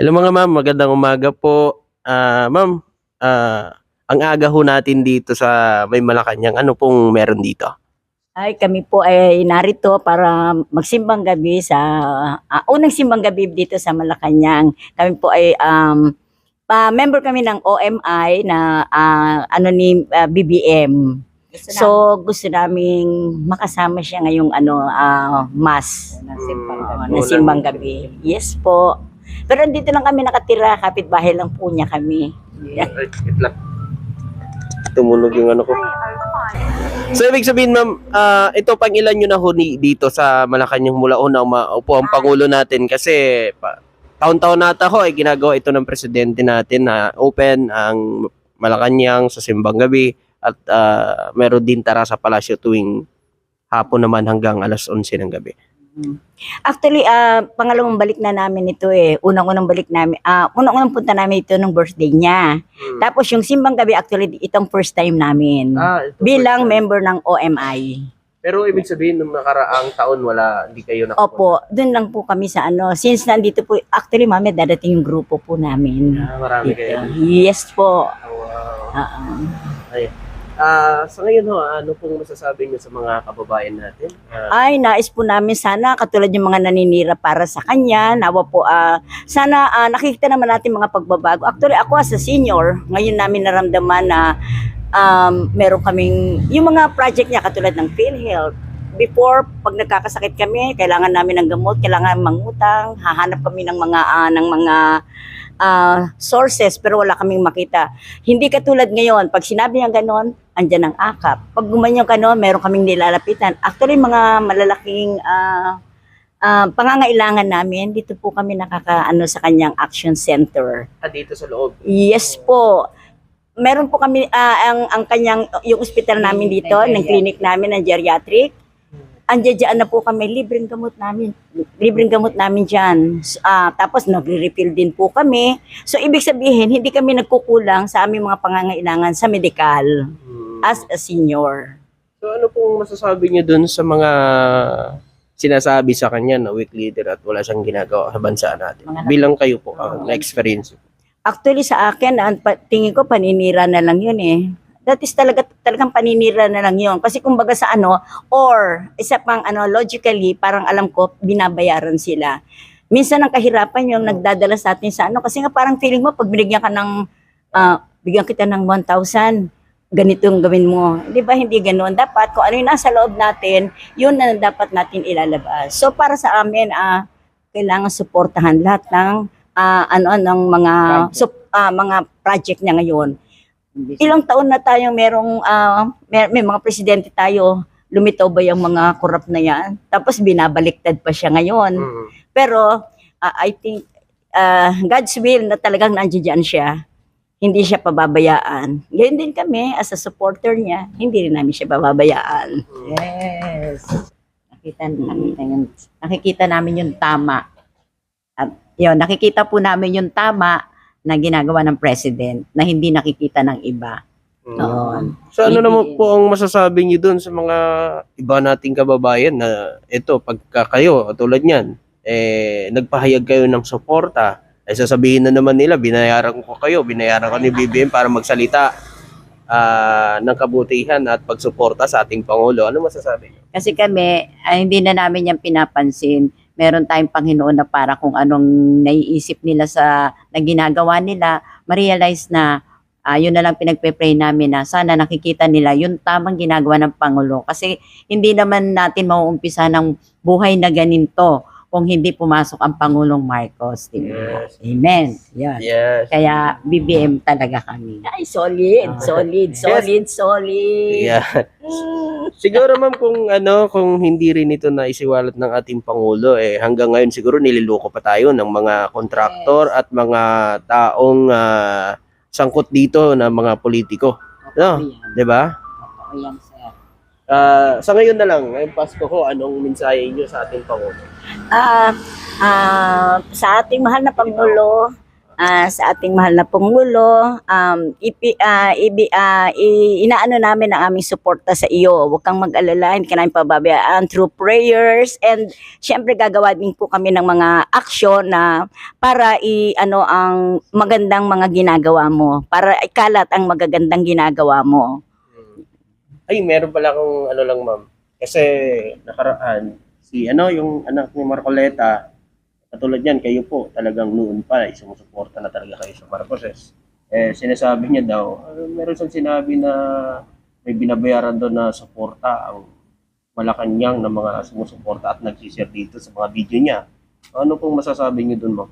Hello mga ma'am, magandang umaga po. Ma'am, ang aga ho natin dito sa May Malacañang, ano pong meron dito? Ay, kami po ay narito para magsimbang gabi sa unang simbang gabi dito sa Malacanang. Kami po ay member kami ng OMI na BBM. Gusto naming makasama siya ngayong mass na simbang gabi. Yes po. Pero dito lang kami nakatira, kapitbahay lang po niya kami. Wait lang. Tumunog yung ano ko. So, ibig sabihin ma'am, ito pang ilan nyo na ho dito sa Malacañang mula una umaupo ang Pangulo natin kasi taon-taon nata ho ay ginagawa ito ng presidente natin na open ang Malacañang sa simbang gabi at meron din tara sa palasyo tuwing hapon naman hanggang alas 11 ng gabi. Actually, pangalawang balik na namin ito eh. Unang-unang balik namin, unang-unang punta namin ito nung birthday niya. Tapos yung simbang gabi, actually, itong first time namin. Bilang member ng OMI. Pero ibig sabihin, nung nakaraang taon, hindi kayo nakapunta? Opo, dun lang po kami sa Since nandito po, actually, mami, dadating yung grupo po namin. Marami kayo? Yes po. Wow. Ay. Sa ngayon ho, ano pong masasabi niyo sa mga kababayan natin? Ay, nais po namin sana katulad yung mga naninira para sa kanya. Nawa po, sana nakikita naman natin mga pagbabago. Actually, ako as a senior, ngayon namin naramdaman na meron kaming, yung mga project niya katulad ng PhilHealth. Before, pag nagkakasakit kami, kailangan namin ng gamot, kailangan mangutang, hahanap kami ng mga sources pero wala kaming makita. Hindi katulad ngayon, pag sinabi niya ganon, andyan ang akap. Pag gumanyan ka noon, meron kaming nilalapitan. Actually, mga malalaking pangangailangan namin, dito po kami sa kanyang action center. Dito sa loob? Yes po. Meron po kami, ang kanyang, yung ospital namin dito, ng clinic namin, ng geriatric. Andiyan na po kami, libreng gamot namin dyan. Tapos nagre-refill din po kami. So ibig sabihin, hindi kami nagkukulang sa aming mga pangangailangan sa medical as a senior. So ano pong masasabi niyo dun sa mga sinasabi sa kanya na weak leader at wala siyang ginagawa sa bansa natin? Bilang kayo po, na-experience. Actually sa akin, tingin ko paninira na lang yun eh. That is talagang paninira na lang yun. Kasi kumbaga sa or isa pang logically, parang alam ko, binabayaran sila. Minsan ang kahirapan yung nagdadala sa atin sa kasi nga parang feeling mo, pag binigyan ka ng, bigyan kita ng 1,000, ganito yung gawin mo. Di ba hindi ganoon? Dapat kung ano yung nasa loob natin, yun na dapat natin ilalabas. So para sa amin, kailangan suportahan lahat ng, ng mga project niya ngayon. Ilang taon na tayong may mga presidente tayo, lumitaw ba yung mga corrupt na yan? Tapos binabaliktad pa siya ngayon. Pero I think God's will na talagang nandiyan siya. Hindi siya pababayaan. Ganyan din kami as a supporter niya, hindi rin namin siya pababayaan. Yes. Nakikita namin yung tama. At yun, nakikita po namin yung tama na ginagawa ng president na hindi nakikita ng iba. So ano naman po ang masasabi niyo doon sa mga iba nating kababayan na ito, pagka kayo, tulad niyan, nagpahayag kayo ng suporta, sasabihin na naman nila, binayaran ko ni BBM para magsalita ng kabutihan at pagsuporta sa ating Pangulo. Ano masasabi niyo? Kasi kami, hindi na namin yan pinapansin. Meron tayong Panginoon na para kung anong naiisip nila na ginagawa nila, ma-realize na yun na lang pinagpe-pray namin na sana nakikita nila yung tamang ginagawa ng Pangulo. Kasi hindi naman natin mauumpisa ng buhay na ganito kung hindi pumasok ang Pangulong Marcos. Diba? Yes. Amen. Yan. Yes. Kaya BBM talaga kami. Ay, solid. Yeah. Siguro ma'am kung hindi rin ito na isiwalat ng ating Pangulo, hanggang ngayon siguro nililoko pa tayo ng mga kontraktor at mga taong sangkot dito na mga politiko. No? 'Di ba? Oo yan, sir. Sa ngayon na lang, ngayong Pasko ko, anong mensahe niyo sa ating Pangulo? Sa ating mahal na Pangulo, sa ating mahal na Pangulo, inaano namin ang aming suporta sa iyo. Huwag kang mag-alala, hindi ka namin pababayaan through prayers, and syempre gagawa din po kami ng mga aksyon na para ano ang magandang mga ginagawa mo, para ikalat ang magagandang ginagawa mo. Ay, meron pala akong ano lang, ma'am. Kasi nakaraan, si yung anak ni Marcoleta, katulad yan, kayo po, talagang noon pa, sumusuporta na talaga kayo sa Marcoses. Sinasabi niya daw, meron siyang sinabi na may binabayaran doon na suporta ang Malacanang ng mga sumusuporta at nagsishare dito sa mga video niya. Ano pong masasabi niyo doon, ma'am?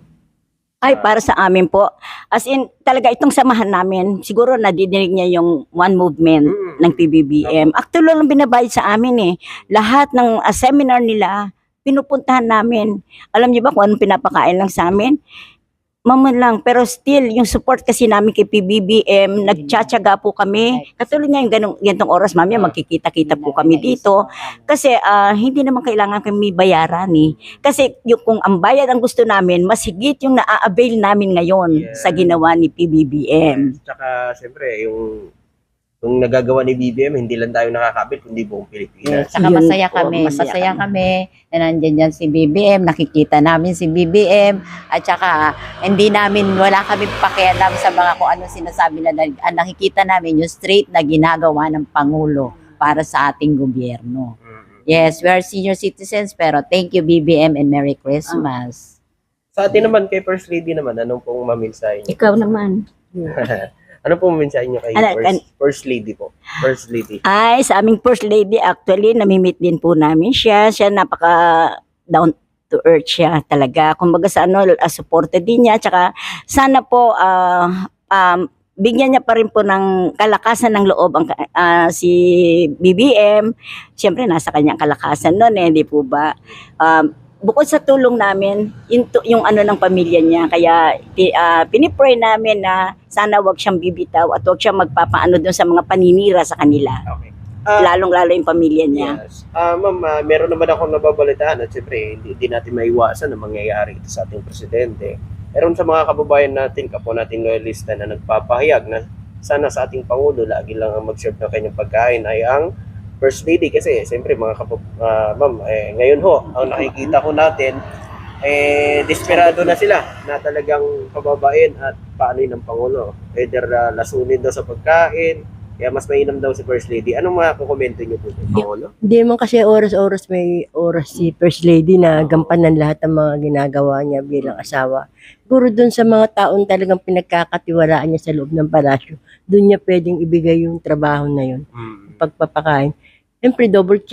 Ay, para sa amin po. As in, talaga itong samahan namin, siguro nadidinig niya yung one movement ng PBBM. Actually, lang binabayad sa amin eh. Lahat ng seminar nila, pinupuntahan namin. Alam niyo ba kung anong pinapakain lang sa amin? Maman lang. Pero still, yung support kasi namin kay PBBM, nagtsatsaga po kami. Katulad nga yung ganitong oras, mami, magkikita-kita po kami dito. Kasi hindi naman kailangan kami bayaran eh. Kasi yung, kung ang bayad ang gusto namin, mas higit yung na-avail namin ngayon sa ginawa ni PBBM. Tsaka, siyempre, yung nagagawa ni BBM, hindi lang tayo nakakabit, kundi buong Pilipinas. Saka Yun masaya po, kami. masaya Masaya kami na nandyan yan si BBM. Nakikita namin si BBM. At saka wala kami pakialam sa mga kung ano sinasabi na nakikita namin yung straight na ginagawa ng Pangulo para sa ating gobyerno. Yes, we are senior citizens pero thank you BBM and Merry Christmas. Sa atin naman, kay First Lady naman, anong pong maminsahe niyo? Ikaw naman. Ano pong maminsahe niyo kay First Lady po? First Lady. Ay, sa aming First Lady, actually, namimit din po namin siya. Siya napaka down to earth siya talaga. Kumbaga sa supported din niya. Tsaka sana po, bigyan niya pa rin po ng kalakasan ng loob si BBM. Siyempre, nasa kanyang kalakasan nun di po ba? Bukod sa tulong namin, yung ng pamilya niya, kaya pinipray namin na sana wag siyang bibitaw at wag siyang magpapaano doon sa mga paninira sa kanila. Okay. Lalong-lalo yung pamilya niya. Yes. Ma'am, meron naman akong nababalitaan at siyempre hindi natin maiwasan na mangyayari ito sa ating presidente. Meron sa mga kababayan natin, kapwa nating loyalista na nagpapahayag na sana sa ating Pangulo lagi lang ang mag-serve ng kanyang pagkain ay ang First Lady, kasi siyempre ma'am, ngayon ho, ang nakikita ko natin, desperado na sila na talagang pababain at paanoy ng Pangulo. Either lasunin daw sa pagkain, kaya mas mainam daw si First Lady. Anong mga kukomento niyo po sa Pangulo? Hindi man kasi oras-oras may oras si First Lady na gampanan lahat ng mga ginagawa niya bilang asawa. Siguro dun sa mga taong talagang pinagkakatiwalaan niya sa loob ng palasyo, dun niya pwedeng ibigay yung trabaho na yun, pagpapakain. Siyempre, double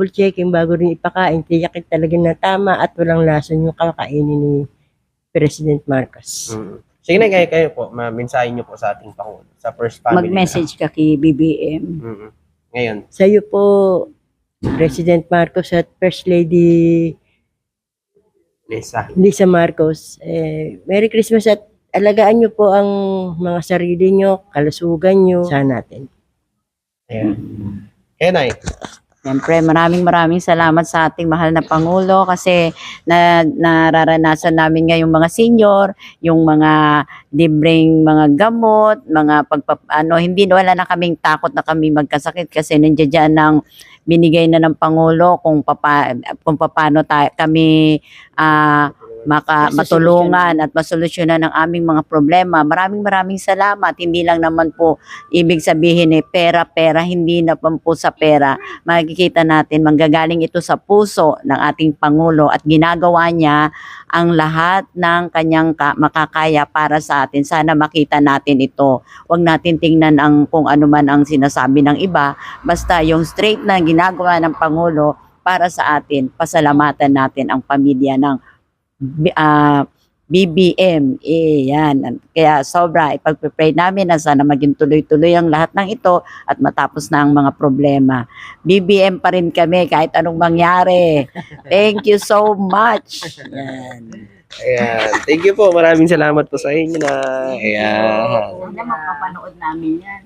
checking bago rin ipakain. Tiyakin talaga na tama at walang lason yung kakainin ni President Marcos. Sige na, kayo po, mensahe niyo po sa ating Pangulo, sa First Family. Mag-message ka kay BBM. Ngayon. Sa iyo po, President Marcos at First Lady Lisa Marcos, Merry Christmas at alagaan niyo po ang mga sarili niyo, kalusugan niyo sa natin. Ayan. Nay. Siyempre, maraming salamat sa ating mahal na Pangulo kasi nararanasan namin ngayong mga senior, yung mga libreng mga gamot, mga wala na kaming takot na kami magkasakit kasi nandiyan dyan ng binigay na ng Pangulo kung paano kami matulungan at masolusyonan ang aming mga problema. Maraming salamat. Hindi lang naman po ibig sabihin pera, hindi na po sa pera. Makikita natin, manggagaling ito sa puso ng ating Pangulo at ginagawa niya ang lahat ng kanyang makakaya para sa atin. Sana makita natin ito. Huwag natin tingnan kung ano man ang sinasabi ng iba. Basta yung straight na ginagawa ng Pangulo para sa atin, pasalamatan natin ang pamilya ng BBM. Yan. Kaya sobra, ipagpipray namin na sana maging tuloy-tuloy ang lahat ng ito at matapos na ang mga problema. BBM pa rin kami kahit anong mangyari. Thank you so much. Yan. Ayan. Thank you po. Maraming salamat po sa inyo na. Ayan. Mapapanood namin yan.